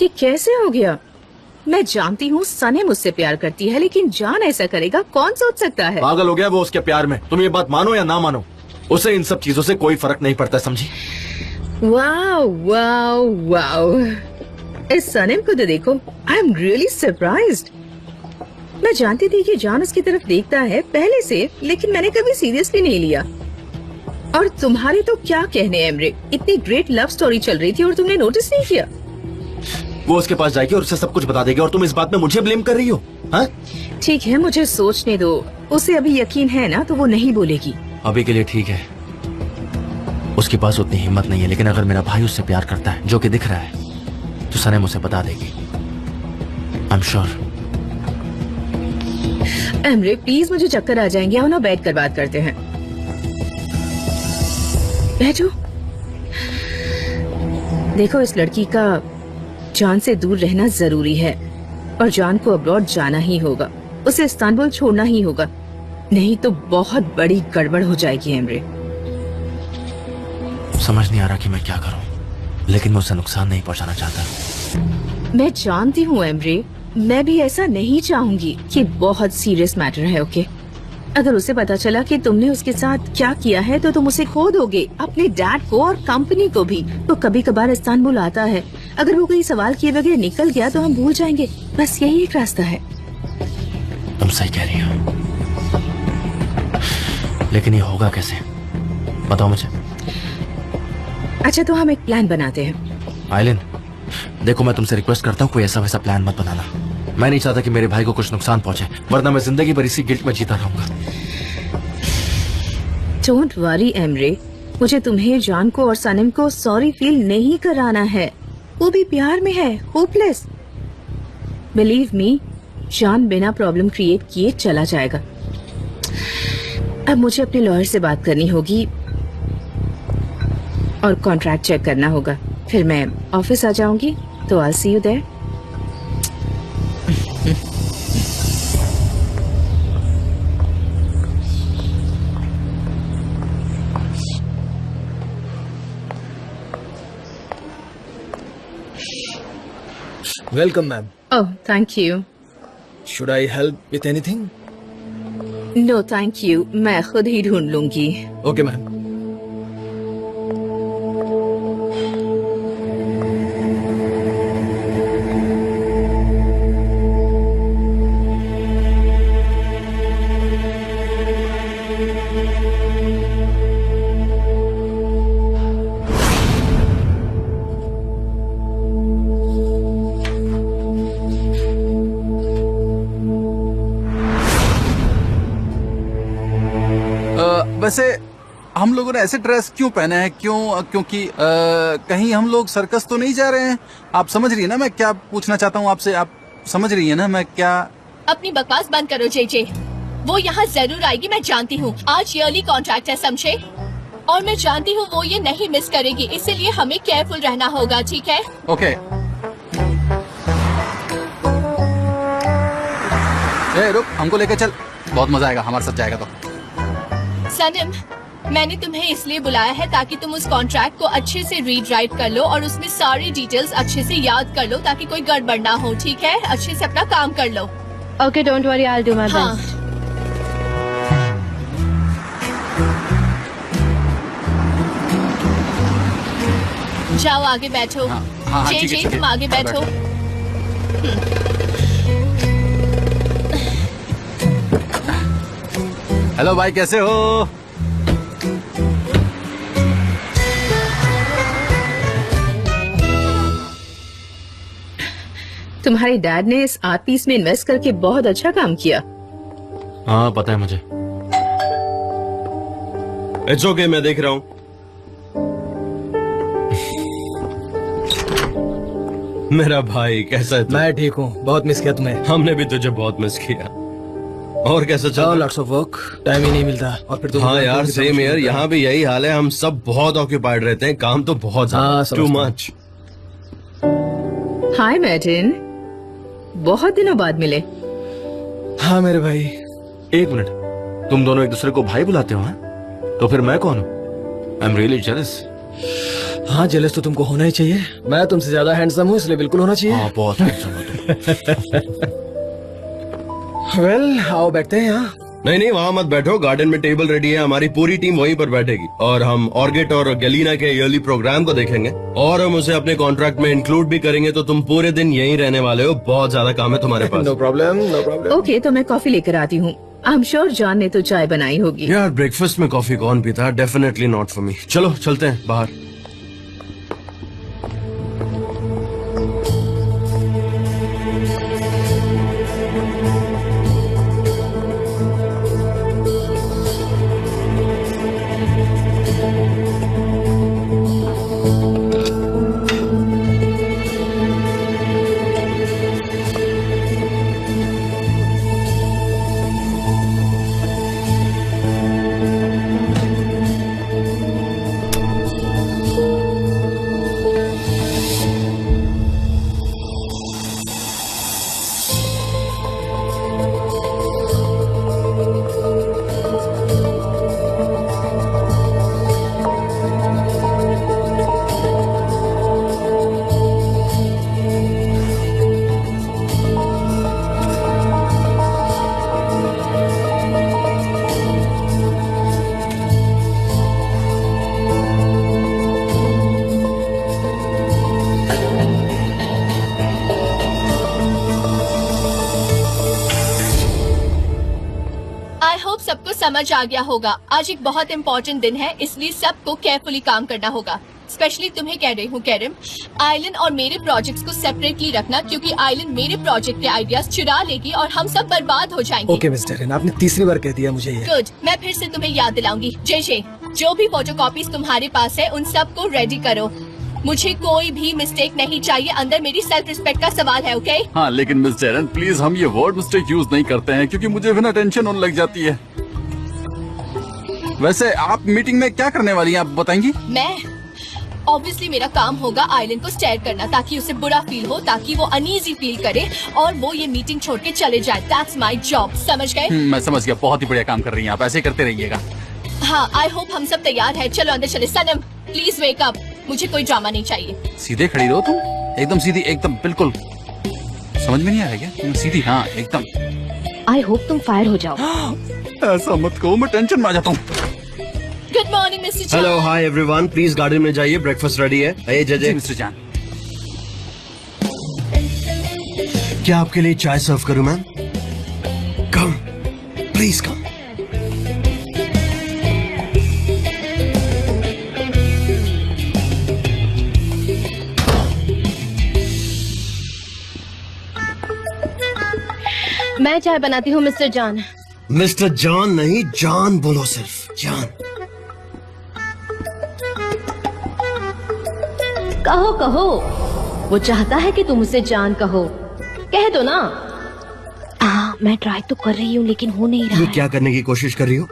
ये कैसे हो गया? मैं जानती हूँ सने मुझसे प्यार करती है, लेकिन जान ऐसा करेगा कौन सोच सकता है? पागल हो गया वो उसके प्यार में। तुम ये बात मानो या ना मानो, उसे इन सब चीजों से कोई फर्क नहीं पड़ता, समझी? वाओ वाओ वाओ, इस सनेम को तो देखो। I am really surprised. मैं जानती थी कि जान उसकी तरफ देखता है पहले से, लेकिन मैंने कभी सीरियसली नहीं लिया। और तुम्हारे तो क्या कहने एमरे, इतनी ग्रेट लव स्टोरी चल रही थी और तुमने नोटिस नहीं किया? वो उसके पास जाएगी और उसे सब कुछ बता देगी और तुम इस बात में मुझे ब्लेम कर रही हो? हाँ? ठीक है, मुझे सोचने दो। उसे अभी यकीन है ना, तो वो नहीं बोलेगी। अभी के लिए ठीक है, उसके पास उतनी हिम्मत नहीं है, लेकिन अगर मेरा भाई उससे प्यार करता है, जो कि दिख रहा है, तो सनेम उसे बता देगी। I am sure. Emre please, मुझे चक्कर आ जाएंगे। आओ ना, बैठ कर बात करते हैं। बैठो। देखो, इस लड़की का जान से दूर रहना जरूरी है और जान को अब्रॉड जाना ही होगा। उसे इस्तांबुल छोड़ना ही होगा, नहीं तो बहुत बड़ी गड़बड़ हो जाएगी। एमरे, समझ नहीं आ रहा कि मैं क्या करूं, लेकिन मैं उसे नुकसान नहीं पहुंचाना चाहता। मैं जानती हूँ एमरे, मैं भी ऐसा नहीं चाहूंगी। कि बहुत सीरियस मैटर है, ओके? अगर उसे पता चला कि तुमने उसके साथ क्या किया है, तो तुम उसे खो दोगे, अपने डैड को और कंपनी को भी। तो कभी कभार इस्तांबुल आता है, अगर वो कहीं सवाल किए बगैर निकल गया तो हम भूल जाएंगे। बस यही एक रास्ता है। तुम सही कह रही हो, लेकिन ये होगा कैसे, बताओ मुझे। अच्छा, तो हम एक प्लान बनाते हैं। आइलिन, देखो मैं तुमसे रिक्वेस्ट करता हूँ, कोई ऐसा वैसा प्लान मत बनाना। मैं नहीं चाहता कि मेरे भाई को कुछ नुकसान पहुंचे, वरना मैं जिंदगी भर इसी गिल्ट में जीता रहूंगा। डोंट वरी एमरे, मुझे तुम्हें, जान को और सनम को सॉरी फील नहीं कराना है। वो भी प्यार में है, होपलेस। बिलीव मी, जान बिना प्रॉब्लम क्रिएट किए चला जाएगा। अब मुझे अपने लॉयर से बात करनी होगी और कॉन्ट्रैक्ट चेक करना होगा। फिर मैं ऑफिस आ जाऊंगी, तो I see you there. Welcome, ma'am. Oh, thank you. Should I help with anything? No thank you, मैं खुद ही ढूंढ लूंगी। Okay, ma'am. वैसे हम लोगों ने ऐसे ड्रेस क्यों पहने हैं? क्योंकि कहीं हम लोग सर्कस तो नहीं जा रहे हैं? आप समझ रही है ना मैं क्या पूछना चाहता हूँ आपसे? आप समझ रही है ना मैं क्या? अपनी बकवास बंद करो जे। वो यहाँ जरूर आएगी, मैं जानती हूँ। आज ईयरली कॉन्ट्रैक्ट है, समझे? और मैं जानती हूँ वो ये नहीं मिस करेगी, इसलिए हमें केयरफुल रहना होगा, ठीक है? ओके। ए रुक, हमको लेके चल, बहुत मजा आएगा हमारे साथ जाएगा तो। सनम, मैंने तुम्हें इसलिए बुलाया है ताकि तुम उस कॉन्ट्रैक्ट को अच्छे से रीड राइट कर लो और उसमें सारी डिटेल्स अच्छे से याद कर लो, ताकि कोई गड़बड़ ना हो, ठीक है? अच्छे से अपना काम कर लो। Okay, don't worry, I'll do my best. जाओ आगे बैठो। हाँ, ठीक है, जे ठीक है। तुम आगे हाँ, बैठो। हेलो भाई, कैसे हो? तुम्हारे डैड ने इस आर्ट पीस में इन्वेस्ट करके बहुत अच्छा काम किया। हाँ पता है मुझे। इट्स ओके, मैं देख रहा हूँ। मेरा भाई कैसा है तू? मैं ठीक हूँ, बहुत मिस किया तुम्हें। हमने भी तुझे बहुत मिस किया। और कैसा चल रहा है? लॉट्स ऑफ वर्क, टाइम ही नहीं मिलता। और फिर हाँ यार, सेम यार, यहाँ भी यही हाल है। हम सब बहुत ऑक्यूपाइड रहते हैं, काम तो बहुत हाँ, टू मच। हाय मैटिन, बहुत दिनों बाद मिले। हाँ मेरे भाई। एक मिनट, तुम दोनों एक दूसरे को भाई बुलाते हो? हैं? तो फिर मैं कौन हूँ? I am really jealous. हाँ जेलस तो तुमको होना ही चाहिए। मैं तुमसे ज्यादा हैंडसम हूँ इसलिए बिल्कुल होना चाहिए। हाँ बहुत handsome हो तुम। वेल आओ बैठते हैं यहाँ। नहीं नहीं, वहाँ मत बैठो, गार्डन में टेबल रेडी है, हमारी पूरी टीम वहीं पर बैठेगी और हम ऑर्गेट और गैलीना के ईयरली प्रोग्राम को देखेंगे और हम उसे अपने कॉन्ट्रैक्ट में इंक्लूड भी करेंगे। तो तुम पूरे दिन यहीं रहने वाले हो, बहुत ज्यादा काम है तुम्हारे पास। No problem no problem. Okay, तो मैं कॉफी लेकर आती हूँ। आई एम श्योर जॉन ने तो चाय बनाई होगी। यार ब्रेकफास्ट में कॉफी कौन पीता है? Definitely not for me. चलो चलते हैं बाहर। सबको समझ आ गया होगा। आज एक बहुत इम्पोर्टेंट दिन है, इसलिए सबको केयरफुली काम करना होगा। स्पेशली तुम्हें कह रही हूँ कैरम, आइलैंड और मेरे प्रोजेक्ट्स को सेपरेटली रखना, क्योंकि आइलैंड मेरे प्रोजेक्ट के आइडियाज चुरा लेगी और हम सब बर्बाद हो जाएंगे। ओके मिस्टर एरन, आपने तीसरी बार कह दिया मुझे ये। गुड, मैं फिर से तुम्हें याद दिलाऊंगी। जय जो भी फोटोकॉपीज तुम्हारे पास है उन सबको रेडी करो। मुझे कोई भी मिस्टेक नहीं चाहिए, अंदर मेरी सेल्फ रिस्पेक्ट का सवाल है। ओके? हाँ लेकिन मिस्टर एरन प्लीज हम ये वर्ड मिस्टेक यूज नहीं करते हैं, क्योंकि मुझे बिना टेंशन होने लग जाती है। वैसे आप मीटिंग में क्या करने वाली हैं, आप बताएंगी? मैं ऑब्वियसली मेरा काम होगा आइलैंड को स्टेयर करना, ताकि उसे बुरा फील हो, ताकि वो अनईजी फील करे और वो ये मीटिंग छोड़ के चले जाए। दैट्स माय जॉब, समझ गए? मैं समझ गया, बहुत ही बढ़िया काम कर रही हैं आप, ऐसे करते रहिएगा। हाँ, आई होप हम सब तैयार है। चलो अंदर चले। सनम प्लीज वेक अप, मुझे कोई ड्रामा नहीं चाहिए। सीधे खड़ी रहो तुम, एकदम सीधी, एकदम बिल्कुल। समझ में नहीं आ रहा क्या? तुम सीधी, हाँ एकदम। आई होप तुम फायर हो जाओ। ऐसा मत कहो, मैं टेंशन में आ जाता हूँ। गुड मॉर्निंग मिस्टर जान। Hello hi everyone, please garden में जाइए, ब्रेकफास्ट रेडी है। आइए जय। मिस्टर जान, क्या आपके लिए चाय सर्व करूं मैम? Come please come. मैं चाय बनाती हूँ मिस्टर जॉन। मिस्टर जॉन नहीं, जॉन बोलो, सिर्फ जॉन। कहो कहो, वो चाहता है कि तुम उसे जान कहो। कह दो ना। मैं ट्राई तो कर रही हूँ लेकिन हो नहीं रहा ये है। क्या करने की कोशिश कर रही हो?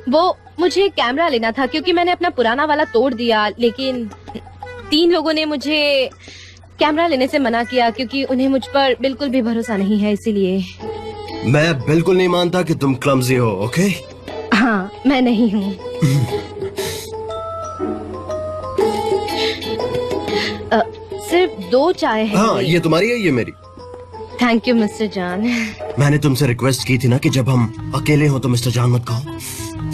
वो मुझे कैमरा लेना था क्योंकि मैंने अपना पुराना वाला तोड़ दिया, लेकिन 3 लोगों ने मुझे कैमरा लेने से मना किया क्योंकि उन्हें मुझ पर बिल्कुल भी भरोसा नहीं है, इसीलिए। मैं बिल्कुल नहीं मानता कि तुम क्लमजी हो, ओके? हाँ, मैं नहीं हूँ। सिर्फ 2 चाय है। हाँ, ये तुम्हारी है, ये मेरी। Thank you mister John. मैंने तुमसे रिक्वेस्ट की थी ना कि जब हम अकेले हो तो मिस्टर जॉन मत कहो,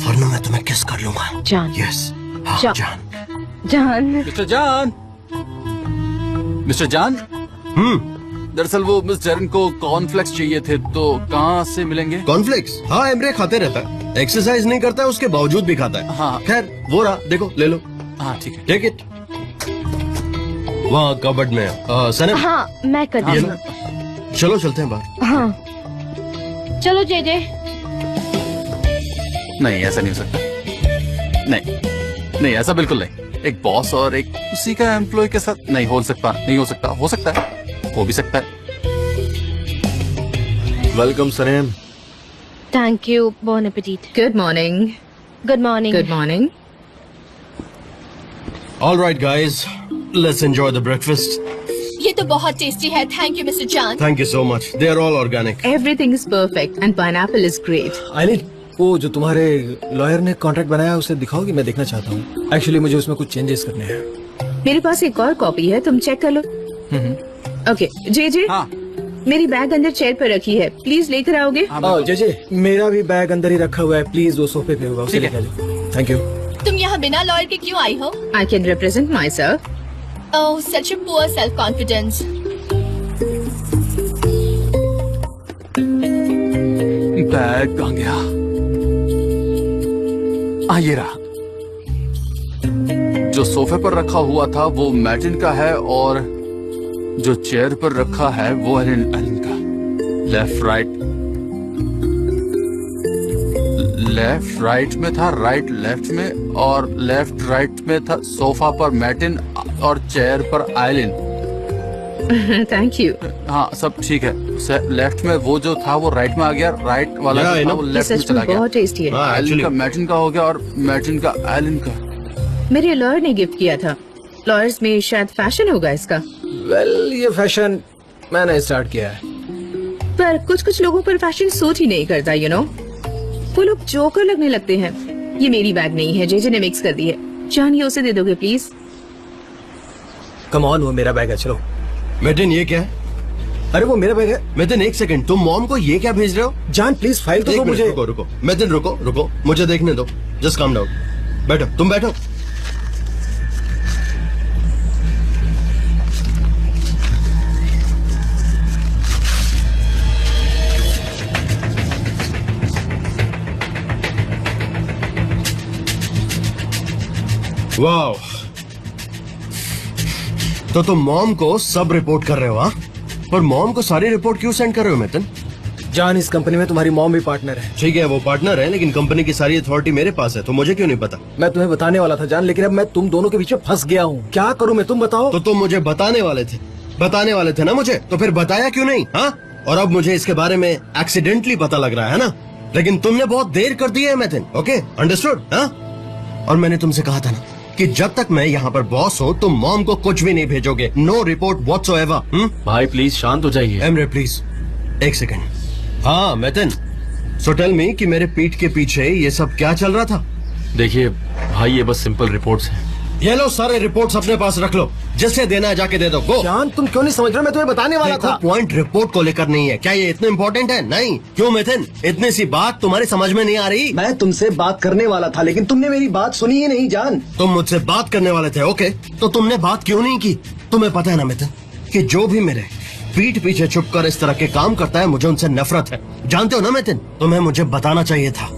वरना मैं तुम्हें किस कर लूंगा। जॉन। यस, हाँ जॉन। जॉन। मिस्टर जान, मिस्टर जान। दरअसल वो मिस जैरन को कॉर्नफ्लेक्स चाहिए थे, तो कहाँ से मिलेंगे? कॉर्नफ्लेक्स? हाँ, एमरे खाते रहता है, एक्सरसाइज नहीं करता है, उसके बावजूद भी खाता है। हाँ। खैर वो रहा, देखो ले लो। हाँ ठीक है। Take it. वहाँ कबर्ड में है। सनम, हाँ, मैं कर ये दी। लो। चलो चलते हैं बाहर। हाँ, चलो जे। नहीं ऐसा नहीं हो सकता, नहीं नहीं ऐसा बिल्कुल नहीं। एक बॉस और एक उसी का एम्प्लॉय के साथ नहीं हो सकता, नहीं हो सकता। हो सकता है, हो भी सकता है। Welcome Sanam. Thank you, bone appétit. Good morning. Good morning. Good morning. All right, guys, let's enjoy the breakfast. ये तो बहुत टेस्टी है। थैंक यू मिस्टर जान। Thank you so much. They are all organic. Everything is perfect and pineapple is great. आइलिन, वो जो तुम्हारे lawyer ने contract बनाया उसे दिखाओगी, मैं देखना चाहता हूँ। एक्चुअली मुझे उसमें कुछ चेंजेस करने हैं। मेरे पास एक और कॉपी है, तुम चेक कर लो। ओके जे हाँ मेरी बैग अंदर चेयर पर रखी है, प्लीज लेकर आओगे। जे मेरा भी बैग अंदर ही रखा हुआ है, प्लीज वो सोफे पे होगा, उसे लेके आ जाओ। Thank you. तुम यहाँ बिना लॉयर के क्यों आई हो? I can represent my self. Oh, such a poor self confidence. Bag कहाँ गया? ये रहा। जो सोफे पर रखा हुआ था वो मैटिन का है और जो चेयर पर रखा है वो एलन का। लेफ्ट राइट में था, राइट लेफ्ट में, और लेफ्ट राइट में था। सोफा पर मैटिन और चेयर पर आइलिन। Thank you. हाँ सब ठीक है। लेफ्ट में वो जो था वो राइट में आ गया, राइट वाला जो था वो लेफ्ट में सच चला में गया। बहुत टेस्टी है। आइलिन का मैटिन का हो गया और मैटिन का आइलिन का। मेरे लॉयर ने गिफ्ट किया था। लॉयर्स में शायद फैशन होगा इसका। वेल ये फैशन मैंने स्टार्ट किया है। पर कुछ लोगों पर फैशन सूट ही नहीं करता, यू नो। वो लोग जोकर लगने लगते हैं। ये मेरी बैग नहीं है, जे ने मिक्स कर दी है। जान, ये उसे दे दोगे प्लीज? कम ऑन, वो मेरा बैग है, चलो। मैटिन ये क्या है? अरे वो मेरा बैग है। मैटिन एक सेकंड, तुम मॉम को ये क्या भेज रहे हो? जान प्लीज फाइल तो दो मुझे। रुको मैटिन, रुको मुझे देखने दो। Just calm down. बैठो, तुम बैठो। वाह, तो तुम मॉम को सब रिपोर्ट कर रहे हो? हाँ, पर मॉम को सारी रिपोर्ट क्यों सेंड कर रहे हो मैटिन? जान, इस कंपनी में तुम्हारी मॉम भी पार्टनर है। ठीक है वो पार्टनर है, लेकिन कंपनी की सारी अथॉरिटी मेरे पास है, तो मुझे क्यों नहीं पता? मैं तुम्हें बताने वाला था जान, लेकिन अब मैं तुम दोनों के बीच में फंस गया हूँ। क्या करूँ मैं, तुम बताओ। तो तुम मुझे बताने वाले थे ना मुझे, तो फिर बताया क्यों नहीं? हाँ, और अब मुझे इसके बारे में एक्सीडेंटली पता लग रहा है ना, लेकिन तुमने बहुत देर कर दी है मैटिन। Okay, understood? हाँ, और मैंने तुमसे कहा था ना कि जब तक मैं यहाँ पर बॉस हो तुम मॉम को कुछ भी नहीं भेजोगे। No report whatsoever. भाई प्लीज शांत हो जाइए। एमरे प्लीज एक सेकंड। हाँ मैटिन, सो टेल मी कि मेरे पीठ के पीछे ये सब क्या चल रहा था? देखिए भाई, ये बस सिंपल रिपोर्ट्स हैं। ये लो सारे रिपोर्ट्स अपने पास रख लो, जिससे देना है जाके दे दो। गो। जान तुम क्यों नहीं समझ रहे, मैं तुम्हें बताने वाला था। पॉइंट रिपोर्ट को लेकर नहीं है क्या? ये इतना इम्पोर्टेंट है? नहीं। क्यों मैथिन, इतनी सी बात तुम्हारी समझ में नहीं आ रही? मैं तुमसे बात करने वाला था, लेकिन तुमने मेरी बात सुनी ही नहीं जान। तुम मुझसे बात करने वाले थे, ओके, तो तुमने बात क्यों नहीं की? तुम्हें पता है ना मैथिन कि जो भी मेरे पीठ पीछे छुपकर इस तरह के काम करता है, मुझे उनसे नफरत है। जानते हो ना मैथिन, तुम्हें मुझे बताना चाहिए था।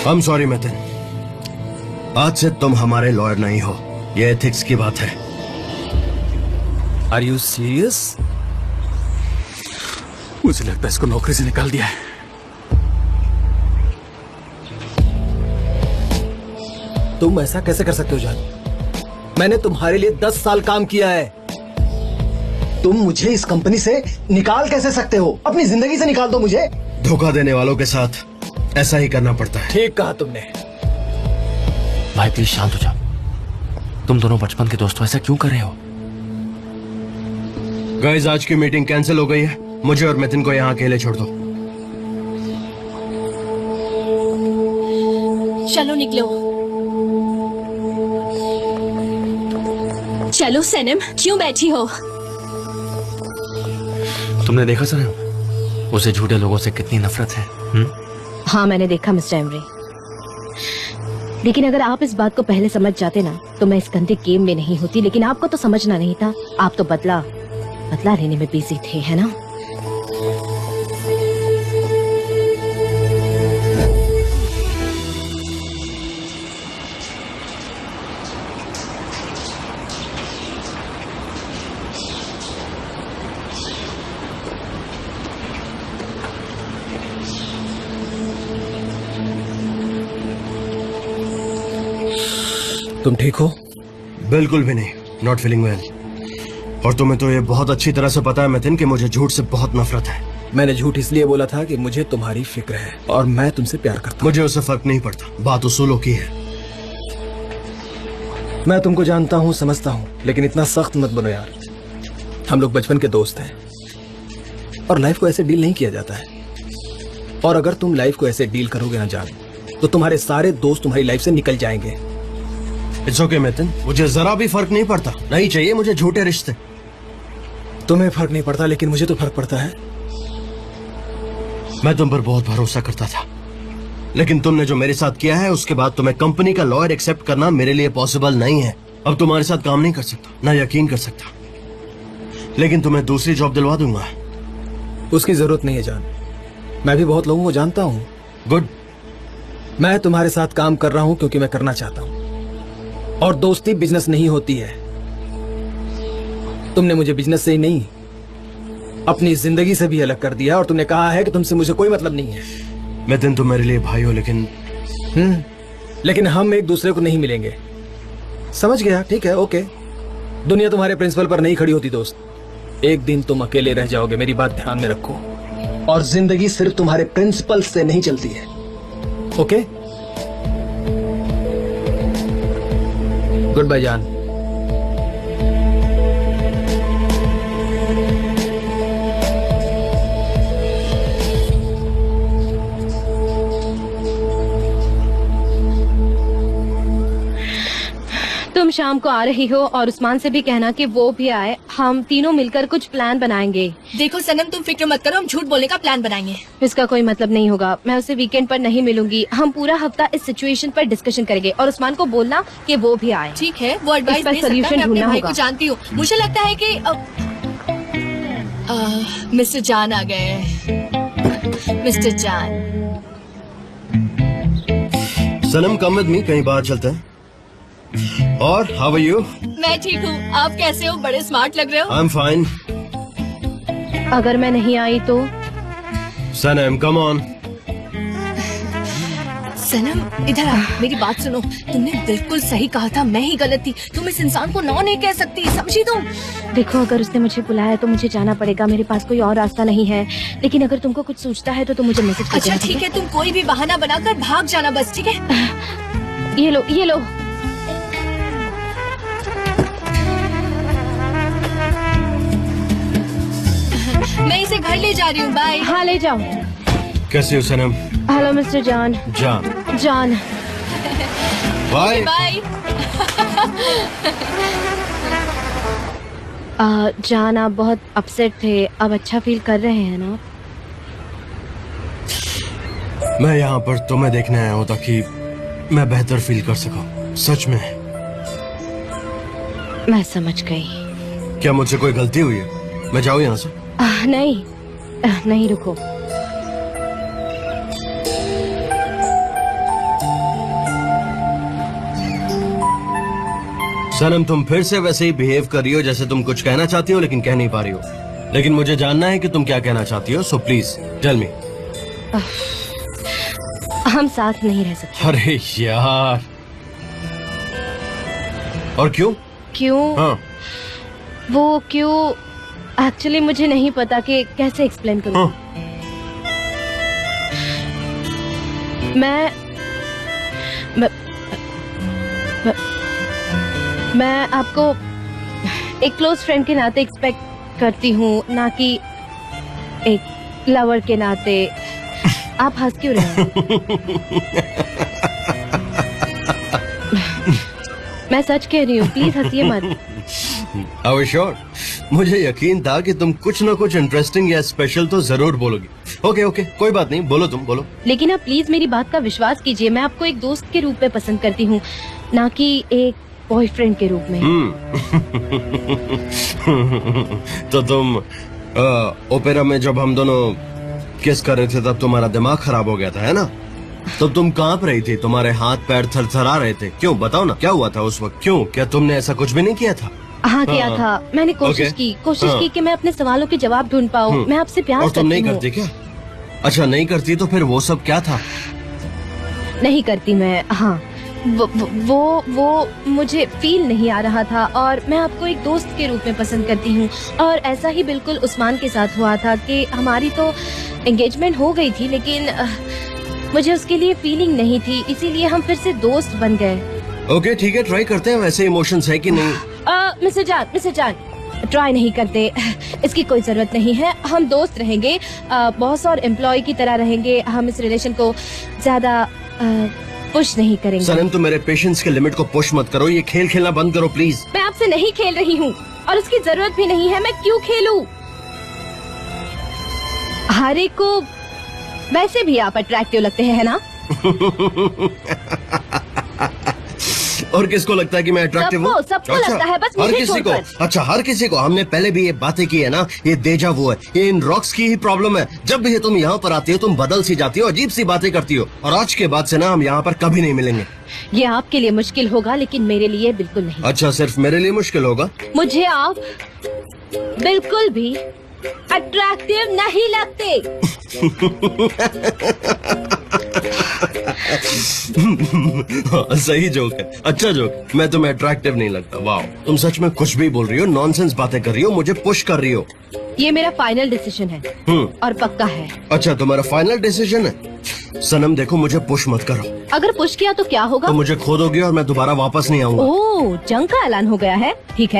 I'm sorry मैथिन, आज से तुम हमारे लॉयर नहीं हो। ये एथिक्स की बात है। Are you serious? मुझे लगता है इसको नौकरी से निकाल दिया है। तुम ऐसा कैसे कर सकते हो जान? मैंने तुम्हारे लिए 10 साल काम किया है। तुम मुझे इस कंपनी से निकाल कैसे सकते हो? अपनी जिंदगी से निकाल दो मुझे। धोखा देने वालों के साथ ऐसा ही करना पड़ता है। ठीक कहा तुमने। भाई प्लीज शांत हो जाओ। तुम दोनों बचपन के दोस्तों, ऐसा क्यों कर रहे हो? गाइस, आज की मीटिंग कैंसिल हो गई है। मुझे और मैथिन को यहाँ अकेले छोड़ दो। चलो निकलो। चलो सनम, क्यों बैठी हो? तुमने देखा सनम, उसे झूठे लोगों से कितनी नफरत है। हाँ मैंने देखा मिस्टर एमरे, लेकिन अगर आप इस बात को पहले समझ जाते ना तो मैं इस गंदे गेम में नहीं होती। लेकिन आपको तो समझना नहीं था, आप तो बदला लेने में बिजी थे, है ना? तुम ठीक हो? बिल्कुल भी नहीं, नॉट फीलिंग वेल। और तुम्हें तो ये बहुत अच्छी तरह से पता है मैथिन कि मुझे झूठ से बहुत नफरत है। मैंने झूठ इसलिए बोला था कि मुझे तुम्हारी फिक्र है और मैं तुमसे प्यार करता हूँ। मुझे उससे फर्क नहीं पड़ता, बात उसूलों की है। मैं तुमको जानता हूँ, समझता हूँ, लेकिन इतना सख्त मत बनो यार। हम लोग बचपन के दोस्त हैं और लाइफ को ऐसे डील नहीं किया जाता है। और अगर तुम लाइफ को ऐसे डील करोगे ना जान, तो तुम्हारे सारे दोस्त तुम्हारी लाइफ से निकल जाएंगे। इट्स ओके मिथुन, मुझे जरा भी फर्क नहीं पड़ता। नहीं चाहिए मुझे झूठे रिश्ते। तुम्हें फर्क नहीं पड़ता, लेकिन मुझे तो फर्क पड़ता है। मैं तुम पर बहुत भरोसा करता था, लेकिन तुमने जो मेरे साथ किया है उसके बाद तुम्हें कंपनी का लॉयर एक्सेप्ट करना मेरे लिए पॉसिबल नहीं है। अब तुम्हारे साथ काम नहीं कर सकता, ना यकीन कर सकता, लेकिन तुम्हें दूसरी जॉब दिलवा दूंगा। उसकी जरूरत नहीं है जान, मैं भी बहुत लोगों को जानता हूँ। गुड। मैं तुम्हारे साथ काम कर रहा हूँ क्योंकि मैं करना चाहता हूँ, और दोस्ती बिजनेस नहीं होती है। तुमने मुझे बिजनेस से ही नहीं, अपनी जिंदगी से भी अलग कर दिया, और तुमने कहा है कि तुमसे मुझे कोई मतलब नहीं है। मिथुन, तुम मेरे लिए भाई हो, लेकिन हम एक दूसरे को नहीं मिलेंगे। समझ गया? ठीक है, ओके। दुनिया तुम्हारे प्रिंसिपल पर नहीं खड़ी होती दोस्त। एक दिन तुम अकेले रह जाओगे, मेरी बात ध्यान में रखो। और जिंदगी सिर्फ तुम्हारे प्रिंसिपल से नहीं चलती है, ओके? गुड बाय जान। तुम शाम को आ रही हो और उस्मान से भी कहना कि वो भी आए। हम तीनों मिलकर कुछ प्लान बनाएंगे। देखो सनम, तुम फिक्र मत करो, हम झूठ बोलने का प्लान बनाएंगे। इसका कोई मतलब नहीं होगा। मैं उसे वीकेंड पर नहीं मिलूंगी। हम पूरा हफ्ता इस सिचुएशन पर डिस्कशन करेंगे और उस्मान को बोलना कि वो भी आए। ठीक है, वो एडवाइस दे सकता है। मैं अपने भाई को जानती हूँ। मुझे लगता है कि मिस्टर जान आ गए। मिस्टर जान। सनम, कम विद मी, कहीं बाहर चलते हैं। और हाउ आर यू? मैं ठीक हूँ, आप कैसे हो? बड़े स्मार्ट लग रहे हो। I am fine. अगर मैं नहीं आई तो? सनम, कम ऑन। सनम, इधर आ, मेरी बात सुनो। तुमने बिल्कुल सही कहा था, मैं ही गलत थी। तुम इस इंसान को नो नहीं कह सकती, समझी तुम? देखो, अगर उसने मुझे बुलाया तो मुझे जाना पड़ेगा। मेरे पास कोई और रास्ता नहीं है। लेकिन अगर तुमको कुछ सोचता है तो तुम मुझे मैसेज कर अच्छा देना। ठीक है, तुम कोई भी बहाना बनाकर भाग जाना बस, ठीक है? ये लो, ये लो। मैं इसे घर ले जा रही हूँ, बाय। हाँ, ले जाओ। कैसे हो सनम? हेलो मिस्टर जान। जान। जान। बाय। बाय। जान, आप बहुत अपसेट थे। अब अच्छा फील कर रहे हैं ना? मैं यहाँ पर तुम्हें देखने आया हूँ ताकि मैं बेहतर फील कर सकूं। सच में। मैं समझ गई। क्या मुझसे कोई गलती हुई है? मैं जाऊँ यहाँ से? नहीं, नहीं, रुको। सनम, तुम फिर से वैसे ही बिहेव कर रही हो जैसे तुम कुछ कहना चाहती हो लेकिन कह नहीं पा रही हो। लेकिन मुझे जानना है कि तुम क्या कहना चाहती हो, सो प्लीज टेल मी। हम साथ नहीं रह सकते। अरे यार, और क्यों? क्यों? हाँ। वो क्यों एक्चुअली मुझे नहीं पता कि कैसे एक्सप्लेन करूं। हाँ। मैं आपको एक क्लोज फ्रेंड के नाते एक्सपेक्ट करती हूँ, ना कि एक लवर के नाते। आप हंस क्यों रहे हैं? मैं सच कह रही हूँ, प्लीज हंसिए मत। Are you sure? मुझे यकीन था कि तुम कुछ न कुछ इंटरेस्टिंग या स्पेशल तो जरूर बोलोगी। ओके ओके, कोई बात नहीं, बोलो, तुम बोलो। लेकिन आप प्लीज मेरी बात का विश्वास कीजिए। मैं आपको एक दोस्त के रूप में पसंद करती हूँ, ना कि एक बॉयफ्रेंड के रूप में। तो तुम ओपेरा में जब हम दोनों किस कर रहे थे तब तुम्हारा दिमाग खराब हो गया था, है ना? तो तुम कांप रही थी, तुम्हारे हाथ पैर थरथरा रहे थे। क्यों, बताओ ना, क्या हुआ था उस वक्त? क्यों, क्या तुमने ऐसा कुछ भी नहीं किया था? हाँ, किया था। मैंने कोशिश की कि मैं अपने सवालों के जवाब ढूंढ पाऊँ। मैं आपसे प्यार करती हूँ। और तुम नहीं करती क्या? अच्छा, नहीं करती तो फिर वो सब क्या था? नहीं करती मैं। हाँ, वो मुझे फील नहीं आ रहा था, और मैं आपको एक दोस्त के रूप में पसंद करती हूँ। और ऐसा ही बिल्कुल उस्मान के साथ हुआ था कि हमारी तो एंगेजमेंट हो गई थी, लेकिन मुझे उसके लिए फीलिंग नहीं थी, इसीलिए हम फिर से दोस्त बन गए। ओके ठीक है, ट्राई करते हैं। वैसे इमोशंस है कि नहीं? मिस्टर जान ट्राई नहीं करते, इसकी कोई जरूरत नहीं है। हम दोस्त रहेंगे, बॉस और एम्प्लॉय की तरह रहेंगे। हम इस रिलेशन को ज्यादा पुश नहीं करेंगे। सनम, तुम मेरे पेशेंस के लिमिट को पुश मत करो। ये खेल खेलना बंद करो प्लीज। मैं आपसे नहीं खेल रही हूँ और उसकी जरूरत भी नहीं है। मैं क्यों खेलूं? हर एक को वैसे भी आप अट्रैक्टिव लगते हैं, है ना? और किसको लगता है कि मैं अट्रैक्टिव हूँ? सबको लगता है, बस हर मुझे किसी को। छोड़कर। अच्छा, हर किसी को। हमने पहले भी ये बातें की है ना, ये डेजा वू है। ये इन रॉक्स की ही प्रॉब्लम है। जब भी तुम यहाँ पर आती हो तुम बदल सी जाती हो, अजीब सी बातें करती हो। और आज के बाद से ना हम यहाँ पर कभी नहीं मिलेंगे। ये आपके लिए मुश्किल होगा लेकिन मेरे लिए बिल्कुल नहीं। अच्छा, सिर्फ मेरे लिए मुश्किल होगा? मुझे आप बिल्कुल भी अट्रैक्टिव नहीं लगते। सही जोक है, अच्छा जोक। मैं तुम्हें अट्रैक्टिव नहीं लगता? वाह, तुम सच में कुछ भी बोल रही हो, नॉनसेंस बातें कर रही हो, मुझे पुश कर रही हो। ये मेरा फाइनल डिसीजन है और पक्का है। अच्छा, तुम्हारा फाइनल डिसीजन है? सनम देखो, मुझे पुश मत करो। अगर पुश किया तो क्या होगा? तो मुझे खो दोगे और मैं दोबारा वापस नहीं आऊंगा। ओह, जंग का ऐलान हो गया है। ठीक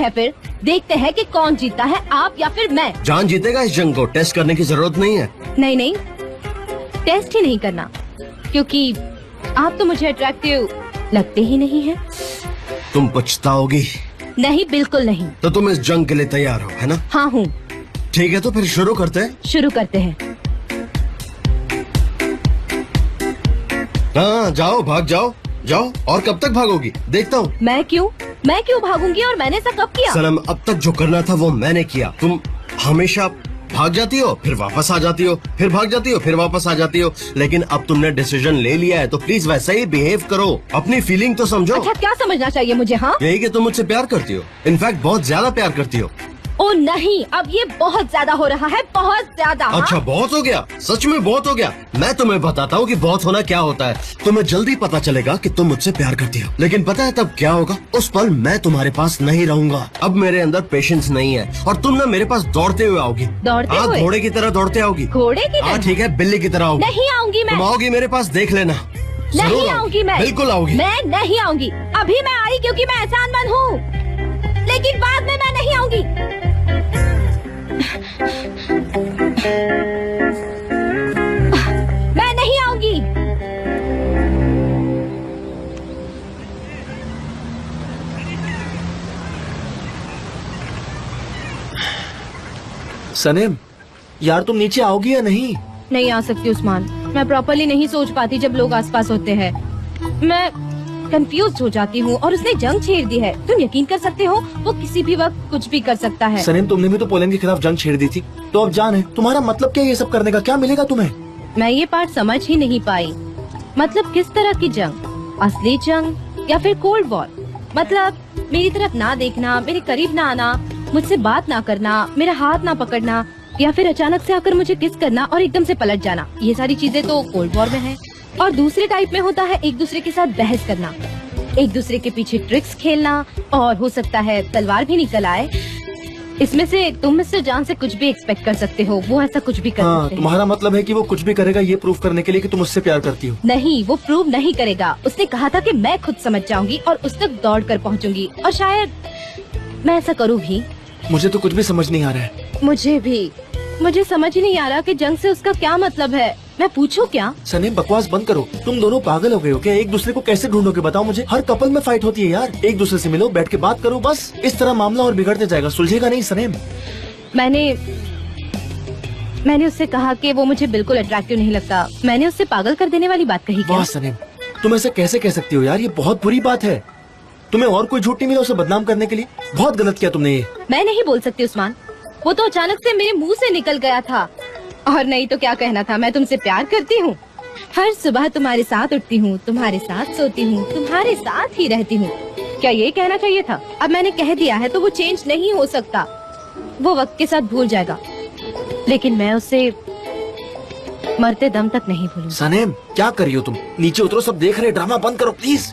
है फिर देखते हैं कि कौन जीतता है, आप या फिर मैं। जान जीतेगा इस जंग को, टेस्ट करने की जरूरत नहीं है। नहीं, टेस्ट ही नहीं करना, क्योंकि आप तो मुझे अट्रैक्टिव लगते ही नहीं हैं। तुम पछताओगी। नहीं, बिल्कुल नहीं। तो तुम इस जंग के लिए तैयार हो, है ना? हाँ हूँ। ठीक है, तो फिर शुरू करते हैं। शुरू करते हैं। हाँ, जाओ, भाग जाओ। और कब तक भागोगी? देखता हूँ। मैं क्यों भागूंगी? और मैंने ऐसा कब किया? सनम, अब तक जो करना था वो मैंने किया। तुम हमेशा भाग जाती हो, फिर वापस आ जाती हो, फिर भाग जाती हो, फिर वापस आ जाती हो। लेकिन अब तुमने डिसीजन ले लिया है तो प्लीज वैसा ही बिहेव करो। अपनी फीलिंग तो समझो। अच्छा, क्या समझना चाहिए मुझे? हाँ, यही कि तुम मुझसे प्यार करती हो। इनफैक्ट बहुत ज्यादा प्यार करती हो। ओ नहीं, अब ये बहुत ज्यादा हो रहा है, बहुत ज्यादा। अच्छा, बहुत हो गया? सच में बहुत हो गया? मैं तुम्हें बताता हूँ कि बहुत होना क्या होता है। तुम्हें जल्दी पता चलेगा कि तुम मुझसे प्यार करती हो। लेकिन पता है तब क्या होगा? उस पल मैं तुम्हारे पास नहीं रहूंगा। अब मेरे अंदर पेशेंस नहीं है और तुम ना मेरे पास दौड़ते हुए आओगी। दौड़ते हुए? घोड़े की तरह दौड़ते आओगी। घोड़े की तरह? हाँ ठीक है, बिल्ली की तरह आओगी। नहीं आऊंगी मैं। तुम आओगी मेरे पास, देख लेना। नहीं आऊंगी मैं। बिल्कुल आओगी। मैं नहीं आऊंगी। अभी मैं आई क्योंकि मैं एहसानमंद हूँ, लेकिन बाद में मैं नहीं आऊंगी। मैं नहीं आऊंगी। सनेम, यार तुम नीचे आओगी या नहीं? नहीं आ सकती उस्मान। मैं प्रॉपरली नहीं सोच पाती जब लोग आसपास होते हैं। मैं कंफ्यूज हो जाती हूँ और उसने जंग छेड़ दी है। तुम यकीन कर सकते हो, वो किसी भी वक्त कुछ भी कर सकता है। सनेम, तुमने भी तो पोलैंड के खिलाफ जंग छेड़ दी थी, तो अब जान है। तुम्हारा मतलब क्या ये सब करने का? क्या मिलेगा तुम्हें? मैं ये पार्ट समझ ही नहीं पाई। मतलब किस तरह की जंग? असली जंग या फिर कोल्ड वॉर? मतलब मेरी तरफ ना देखना, मेरे करीब ना आना, मुझसे बात ना करना, मेरा हाथ ना पकड़ना, या फिर अचानक से आकर मुझे किस करना और एकदम से पलट जाना। ये सारी चीजें तो कोल्ड वॉर में है। और दूसरे टाइप में होता है एक दूसरे के साथ बहस करना, एक दूसरे के पीछे ट्रिक्स खेलना, और हो सकता है तलवार भी निकल आए। इसमें से तुम मिस्टर जान से कुछ भी एक्सपेक्ट कर सकते हो, वो ऐसा कुछ भी कर हाँ, सकते हैं। तुम्हारा मतलब है कि वो कुछ भी करेगा ये प्रूव करने के लिए कि तुम उससे प्यार करती हो? नहीं, वो प्रूव नहीं करेगा। उसने कहा था कि मैं खुद समझ जाऊंगी और उस तक दौड़ कर पहुंचूंगी, और शायद मैं ऐसा करूँ भी। मुझे तो कुछ भी समझ नहीं आ रहा है। मुझे समझ ही नहीं आ रहा कि जंग से उसका क्या मतलब है। मैं पूछूं क्या? सनी, बकवास बंद करो। तुम दोनों पागल हो गए हो क्या? एक दूसरे को कैसे ढूंढोगे बताओ मुझे। हर कपल में फाइट होती है यार। एक दूसरे से मिलो, बैठ के बात करो, बस। इस तरह मामला और बिगड़ते जाएगा, सुलझेगा नहीं। सनेम, मैंने उससे कहा कि वो मुझे बिल्कुल अट्रैक्टिव नहीं लगता। मैंने उससे पागल कर देने वाली बात कही क्या? वाह सनेम, तुम ऐसे कैसे कह सकती हो यार? ये बहुत बुरी बात है। तुम्हें और कोई झूठ नहीं मिला उसे बदनाम करने के लिए? बहुत गलत किया तुमने ये। मैं नहीं बोल सकती उस्मान, वो तो अचानक से मेरे मुंह से निकल गया था। और नहीं तो क्या कहना था? मैं तुमसे प्यार करती हूँ, हर सुबह तुम्हारे साथ उठती हूँ, तुम्हारे साथ सोती हूँ, तुम्हारे साथ ही रहती हूँ। क्या ये कहना चाहिए था? अब मैंने कह दिया है तो वो चेंज नहीं हो सकता। वो वक्त के साथ भूल जाएगा, लेकिन मैं उसे मरते दम तक नहीं भूलूंगी। सनेम, क्या कर रही हो तुम? नीचे उतरो, सब देख रहे। ड्रामा बंद करो प्लीज।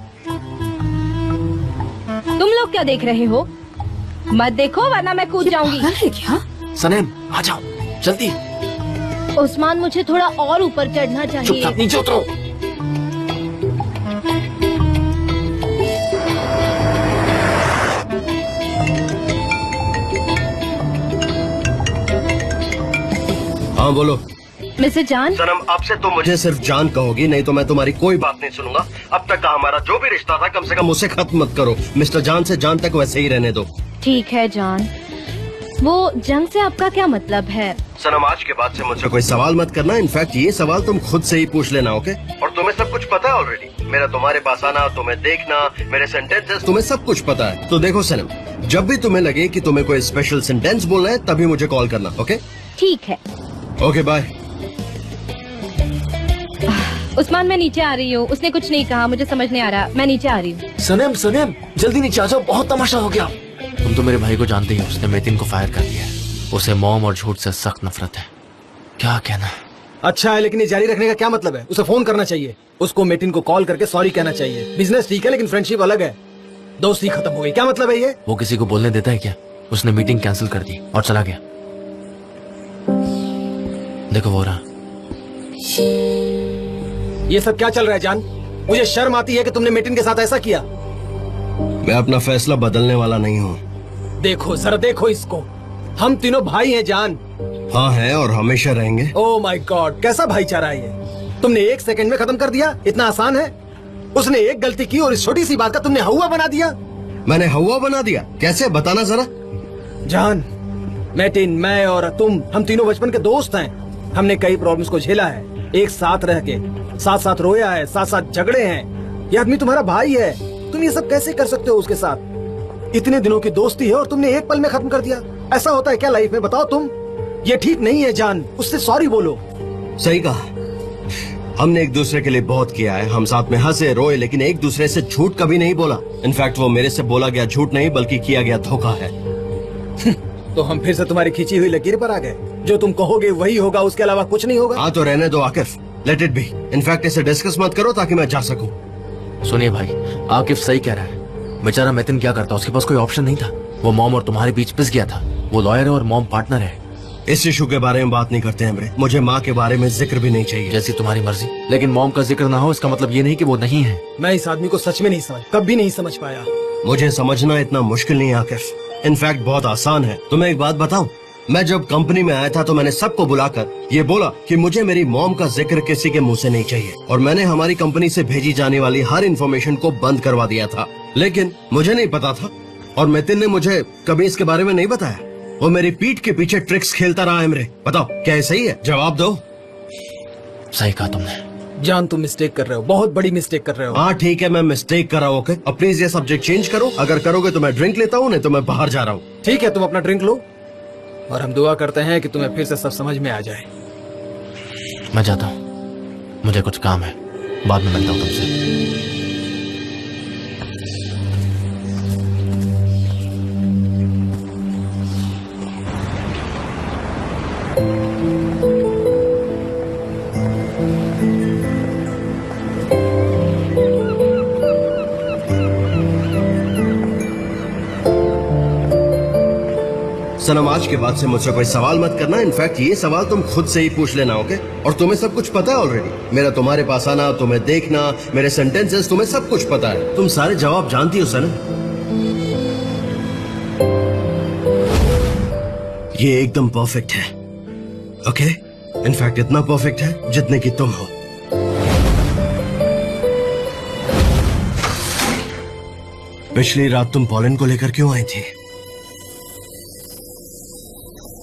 तुम लोग क्या देख रहे हो? मत देखो वरना मैं कूद जाऊंगी। है क्या? सनेम, आ जाओ जल्दी। उस्मान, मुझे थोड़ा और ऊपर चढ़ना चाहिए। चुपचाप नीचे उतरो। हाँ बोलो। मिस्टर जान, सनम, अब से तुम मुझे सिर्फ जान कहोगी, नहीं तो मैं तुम्हारी कोई बात नहीं सुनूंगा। अब तक का हमारा जो भी रिश्ता था कम से कम उसे खत्म मत करो। मिस्टर जान से जान तक वैसे ही रहने दो। ठीक है जान। वो जंग से आपका क्या मतलब है? सनम, आज के बाद से मुझसे कोई सवाल मत करना। इनफैक्ट ये सवाल तुम खुद से ही पूछ लेना, ओके? और तुम्हें सब कुछ पता है ऑलरेडी। मेरा तुम्हारे पास आना, तुम्हें देखना, मेरे सेंटेंसेस, तुम्हें सब कुछ पता है। तो देखो सनम, जब भी तुम्हें लगे कि तुम्हें कोई स्पेशल सेंटेंस बोलना है तभी मुझे कॉल करना, ओके? ठीक है। Okay bye. उस्मान, मैं नीचे आ रही हूँ। उसने कुछ नहीं कहा, मुझे समझ नहीं आ रहा। मैं नीचे आ रही हूँ। सनम सनम, जल्दी नीचे आ जाओ, बहुत तमाशा हो गया। तुम तो मेरे भाई को जानते ही हो, उसने मेतिन को फायर कर दिया है। उसे मॉम और झूठ से सख्त नफरत है। क्या कहना? अच्छा है, लेकिन ये जारी रखने का क्या मतलब है? उसे फोन करना चाहिए, उसको मेटिन को कॉल करके सॉरी कहना चाहिए। बिजनेस ठीक है लेकिन फ्रेंडशिप अलग है। दोस्ती खत्म हो गई, क्या मतलब है ये? वो किसी को बोलने देता है क्या? उसने मीटिंग कैंसिल कर दी और चला गया। देखो वो रहा। ये सब क्या चल रहा है जान? मुझे शर्म आती है कि तुमने मेटिन के साथ ऐसा किया। मैं अपना फैसला बदलने वाला नहीं हूँ। देखो जरा, देखो इसको। हम तीनों भाई हैं जान। हाँ है और हमेशा रहेंगे। ओह माय गॉड, कैसा भाईचारा है ये? तुमने 1 सेकंड में खत्म कर दिया, इतना आसान है? उसने एक गलती की और इस छोटी सी बात का तुमने हवा बना दिया। मैंने हवा बना दिया? कैसे, बताना जरा। जान, मेटिन, मैं और तुम, हम तीनों बचपन के दोस्त हैं। हमने कई प्रॉब्लम्स को झेला है, एक साथ रह के, साथ साथ रोया है, साथ साथ झगड़े हैं। ये आदमी तुम्हारा भाई है, तुम ये सब कैसे कर सकते हो उसके साथ? इतने दिनों की दोस्ती है और तुमने एक पल में खत्म कर दिया। ऐसा होता है क्या लाइफ में, बताओ तुम? ये ठीक नहीं है जान, उससे सॉरी बोलो। सही कहा, हमने एक दूसरे के लिए बहुत किया है। हम साथ में हंसे रोए, लेकिन एक दूसरे से झूठ कभी नहीं बोला। इनफैक्ट वो मेरे से बोला गया झूठ नहीं बल्कि किया गया धोखा है। तो हम फिर से तुम्हारी खींची हुई लकीर पर आ गए। जो तुम कहोगे वही होगा, उसके अलावा कुछ नहीं होगा। हाँ तो रहने दो Akif, let it be. In fact इसे डिस्कस मत करो ताकि मैं जा सकूं। सुनिए भाई, आकिफ सही कह रहा है। बेचारा मेतिन क्या करता, उसके पास कोई ऑप्शन नहीं था। वो मॉम और तुम्हारे बीच पिस गया था। वो लॉयर है और मॉम पार्टनर है। इस इशू के बारे में बात नहीं करते हैं। मुझे माँ के बारे में जिक्र भी नहीं चाहिए। जैसी तुम्हारी मर्जी, लेकिन मॉम का जिक्र ना हो इसका मतलब ये नहीं कि वो नहीं है। मैं इस आदमी को सच में नहीं समझ, कभी नहीं समझ पाया। मुझे समझना इतना मुश्किल नहीं आकिफ, इनफैक्ट बहुत आसान है। तुम्हें एक बात बताऊं, मैं जब कंपनी में आया था तो मैंने सबको बुलाकर ये बोला कि मुझे मेरी मॉम का जिक्र किसी के मुंह से नहीं चाहिए, और मैंने हमारी कंपनी से भेजी जाने वाली हर इन्फॉर्मेशन को बंद करवा दिया था। लेकिन मुझे नहीं पता था और मेतिन ने मुझे कभी इसके बारे में नहीं बताया। वो मेरी पीठ के पीछे ट्रिक्स खेलता रहा है। मेरे बताओ क्या सही है? जवाब दो। सही कहा तुमने। जान, तुम मिस्टेक कर रहे हो, बहुत बड़ी मिस्टेक कर रहे हो। हाँ ठीक है, मैं मिस्टेक कर रहा हूँ। ओके, अब प्लीज ये सब्जेक्ट चेंज करो। अगर करोगे तो मैं ड्रिंक लेता हूँ, नहीं तो मैं बाहर जा रहा हूँ। ठीक है, तुम अपना ड्रिंक लो और हम दुआ करते हैं कि तुम्हें फिर से सब समझ में आ जाए। मैं जाता हूँ, मुझे कुछ काम है, बाद में मिलता हूँ तुमसे। सनम, आज के बाद से मुझसे कोई सवाल मत करना। इनफैक्ट ये सवाल तुम खुद से ही पूछ लेना, ओके? और तुम्हें सब कुछ पता है ऑलरेडी। मेरा तुम्हारे पास आना, तुम्हें देखना, मेरे सेंटेंसेस, तुम्हें सब कुछ पता है। तुम सारे जवाब जानती हो सनम। ये एकदम परफेक्ट है, ओके? इनफैक्ट इतना परफेक्ट है जितने की तुम हो। पिछली रात तुम पॉलन को लेकर क्यों आई थी?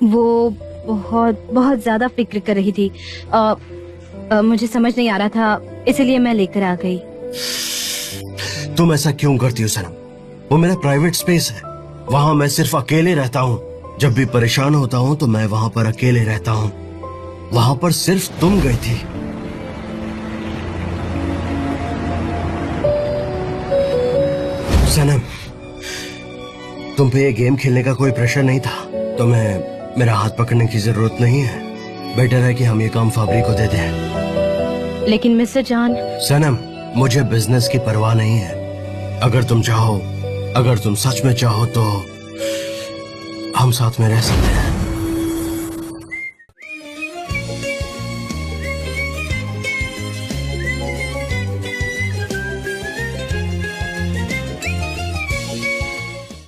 वो बहुत बहुत ज्यादा फिक्र कर रही थी। मुझे समझ नहीं आ रहा था, इसलिए मैं लेकर आ गई। तुम ऐसा क्यों करती हो सनम? वो मेरा प्राइवेट स्पेस है, वहां मैं सिर्फ अकेले रहता हूँ। जब भी परेशान होता हूँ तो मैं वहां पर अकेले रहता हूँ। वहां पर सिर्फ तुम गई थी। सनम, तुम पे ये गेम खेलने का कोई प्रेशर नहीं था। तुम्हें मेरा हाथ पकड़ने की जरूरत नहीं है। बेटर है कि हम ये काम फाबरी को दे दें। लेकिन मिस्टर जान। सनम, मुझे बिजनेस की परवाह नहीं है। अगर तुम चाहो, अगर तुम सच में चाहो तो हम साथ में रह सकते हैं।